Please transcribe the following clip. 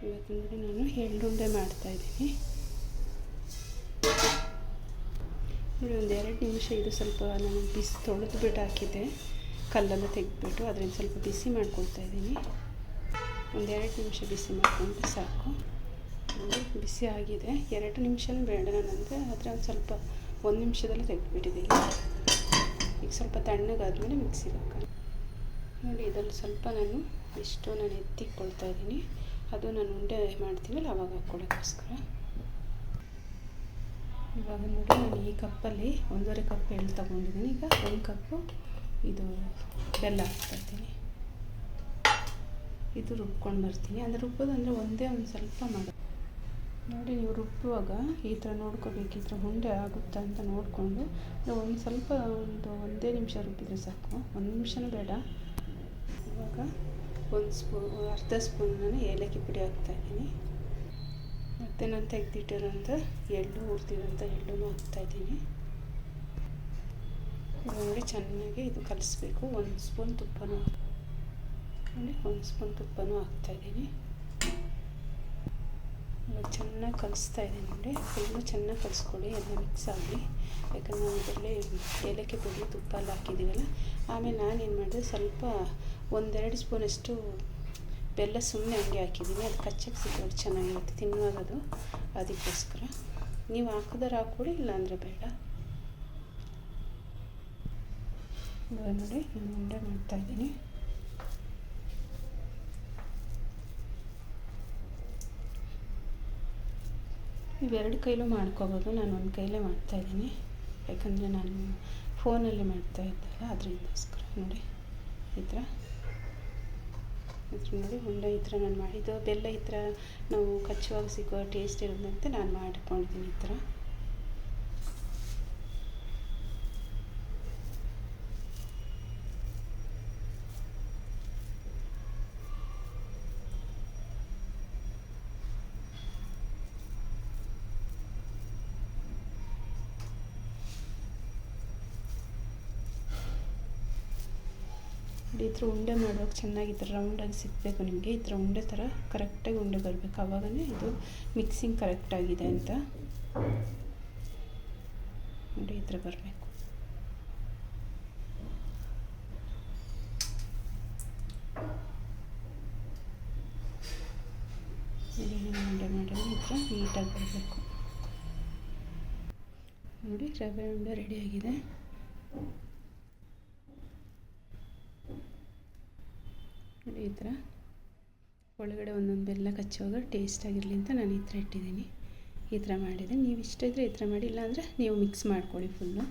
ಇವತ್ತು ನೋಡಿ ನಾನು ಎಳ್ಳುಂಡೆ ಮಾಡ್ತಾಯಿದ್ದೀನಿ. ನೋಡಿ ಒಂದು 2 ನಿಮಿಷ ಇದು ಸ್ವಲ್ಪ ನಾನು ಬಿಸಿ ತೊಳೆದ್ಬಿಟ್ಟು ಹಾಕಿದ್ದೆ, ಕಲ್ಲೆಲ್ಲ ತೆಗೆದ್ಬಿಟ್ಟು ಅದರಿಂದ ಸ್ವಲ್ಪ ಬಿಸಿ ಮಾಡ್ಕೊಳ್ತಾ ಇದ್ದೀನಿ. ಒಂದು 2 ನಿಮಿಷ ಬಿಸಿ ಮಾಡಿಕೊಂಡ್ರೆ ಸಾಕು. ಬಿಸಿ ಆಗಿದೆ. 2 ನಿಮಿಷನೂ ಬೇಡ ನಾನಂದರೆ, ಆದರೆ ಒಂದು ಸ್ವಲ್ಪ 1 ನಿಮಿಷದಲ್ಲಿ ತೆಗೆದುಬಿಟ್ಟಿದ್ದೀನಿ. ಈಗ ಸ್ವಲ್ಪ ತಣ್ಣಗಾದ್ಮೇಲೆ ಮಿಕ್ಸಿಗೆ ಹಾಕೋಣ. ನೋಡಿ ಇದರಲ್ಲಿ ಸ್ವಲ್ಪ ನಾನು ಎತ್ತಿಕ್ಕೊಳ್ತಾ ಇದ್ದೀನಿ. ಅದು ನಾನು ಉಂಡೆ ಮಾಡ್ತೀವಲ್ಲ ಅವಾಗ ಹಾಕ್ಕೊಳ್ಳೋಕ್ಕೋಸ್ಕರ. ಇವಾಗ ನೋಡಿ ನಾನು ಈ ಕಪ್ಪಲ್ಲಿ 1.5 ಕಪ್ ಎಳ್ಳು ತೊಗೊಂಡಿದ್ದೀನಿ. ಈಗ 1 ಕಪ್ಪು ಇದು ಬೆಲ್ಲ ಹಾಕ್ತಾಯಿದ್ದೀನಿ. ಇದು ರುಬ್ಕೊಂಡು ಬರ್ತೀನಿ. ಅಂದರೆ ರುಬ್ಬೋದಂದರೆ ಒಂದೇ ಒಂದು ಸ್ವಲ್ಪ ಮಾಡೋದು. ನೋಡಿ ನೀವು ರುಬ್ಬುವಾಗ ಈ ಥರ ನೋಡ್ಕೋಬೇಕು, ಈ ಥರ ಉಂಡೆ ಆಗುತ್ತಾ ಅಂತ ನೋಡಿಕೊಂಡು ಒಂದು ಸ್ವಲ್ಪ ಒಂದೇ ನಿಮಿಷ ರುಬ್ಬಿದರೆ ಸಾಕು. 1 ನಿಮಿಷನೂ ಬೇಡ. ಇವಾಗ ಅರ್ಧ ಸ್ಪೂನ್ ನಾನು ಏಲಕ್ಕಿ ಪುಡಿ ಹಾಕ್ತಾಯಿದ್ದೀನಿ. ಮತ್ತು ನಾನು ತೆಗೆದಿಟ್ಟಿರೋಂಥ ಹುರಿದಿರೋಂಥ ಎಳ್ಳನ್ನು ಹಾಕ್ತಾಯಿದ್ದೀನಿ. ನೋಡಿ ಚೆನ್ನಾಗಿ ಇದು ಕಲಿಸ್ಬೇಕು. 1 ಸ್ಪೂನ್ ತುಪ್ಪನೂ ನೋಡಿ 1 ಸ್ಪೂನ್ ತುಪ್ಪನೂ ಹಾಕ್ತಾಯಿದ್ದೀನಿ. ಇವಾಗ ಚೆನ್ನಾಗಿ ಕಲಿಸ್ತಾ ಇದ್ದೀನಿ. ನೋಡಿ ಫುಲ್ಲು ಚೆನ್ನಾಗಿ ಕಲಿಸ್ಕೊಳ್ಳಿ, ಎಲ್ಲ ಮಿಕ್ಸ್ ಆಗಿ. ಯಾಕಂದರೆ ನಾವು ಇದರಲ್ಲಿ ಏಲಕ್ಕಿ ಪುಡಿ ತುಪ್ಪ ಎಲ್ಲ ಹಾಕಿದ್ದೀವಲ್ಲ. ಆಮೇಲೆ ನಾನೇನು ಮಾಡಿದೆ, ಸ್ವಲ್ಪ 1-2 ಸ್ಪೂನಷ್ಟು ಬೆಲ್ಲ ಸುಮ್ಮನೆ ಹಂಗೆ ಹಾಕಿದ್ದೀನಿ. ಅದು ಕಚ್ಚಕ್ಕೆ ಸಿಕ್ಕೋದು ಚೆನ್ನಾಗಿರುತ್ತೆ ತಿನ್ನುವಾಗ, ಅದು ಅದಕ್ಕೋಸ್ಕರ. ನೀವು ಹಾಕಿದ್ರೆ ಹಾಕ್ಕೊಡಿ, ಇಲ್ಲಾಂದರೆ ಬೇಡ. ಇವಾಗ ನೋಡಿ ನಾನು ಉಂಡೆ ಮಾಡ್ತಾಯಿದ್ದೀನಿ. ನೀವು 2 ಕೈಲೂ ಮಾಡ್ಕೋಬೋದು. ನಾನು 1 ಕೈಲೇ ಮಾಡ್ತಾಯಿದ್ದೀನಿ, ಯಾಕಂದರೆ ನಾನು ಫೋನಲ್ಲಿ ಮಾಡ್ತಾ ಇದ್ದಲ್ಲ, ಅದರಿಂದೋಸ್ಕರ. ನೋಡಿ ಈ ಥರ ನೋಡಿ ಉಂಡೆ ಈ ಥರ ನಾನು ಮಾಡಿದ್ದು. ಬೆಲ್ಲ ಈ ಥರ ನಾವು ಕಚ್ಚುವಾಗ ಸಿಕ್ಕೋ ಟೇಸ್ಟ್ ಇರೋದಂತೆ ನಾನು ಮಾಡ್ಕೊಂಡಿದ್ದೀನಿ ಈ ಥರ. ಈ ಥರ ಉಂಡೆ ಮಾಡುವಾಗ ಚೆನ್ನಾಗಿ ಈ ಥರ ರೌಂಡಾಗಿ ಸಿಗಬೇಕು ನಿಮಗೆ. ಈ ಥರ ಉಂಡೆ ಥರ ಕರೆಕ್ಟಾಗಿ ಉಂಡೆ ಬರಬೇಕು, ಆವಾಗಲೇ ಇದು ಮಿಕ್ಸಿಂಗ್ ಕರೆಕ್ಟಾಗಿದೆ ಅಂತ. ನೋಡಿ ಈ ಥರ ಬರಬೇಕು. ಉಂಡೆ ಮಾಡೋದು ಈ ಥರ ನೀಟಾಗಿ ಬರಬೇಕು. ನೋಡಿ ರವೆ ಉಂಡೆ ರೆಡಿಯಾಗಿದೆ. ನೋಡಿ ಈ ಥರ ಒಳಗಡೆ ಒಂದೊಂದು ಬೆಲ್ಲ ಕಚ್ಚುವಾಗ ಟೇಸ್ಟಾಗಿರಲಿ ಅಂತ ನಾನು ಈ ಥರ ಇಟ್ಟಿದ್ದೀನಿ. ಈ ಥರ ಮಾಡಿದೆ. ನೀವು ಇಷ್ಟ ಇದ್ದರೆ ಈ ಥರ ಮಾಡಿ, ಇಲ್ಲಾಂದರೆ ನೀವು ಮಿಕ್ಸ್ ಮಾಡ್ಕೊಳ್ಳಿ ಫುಲ್ಲು.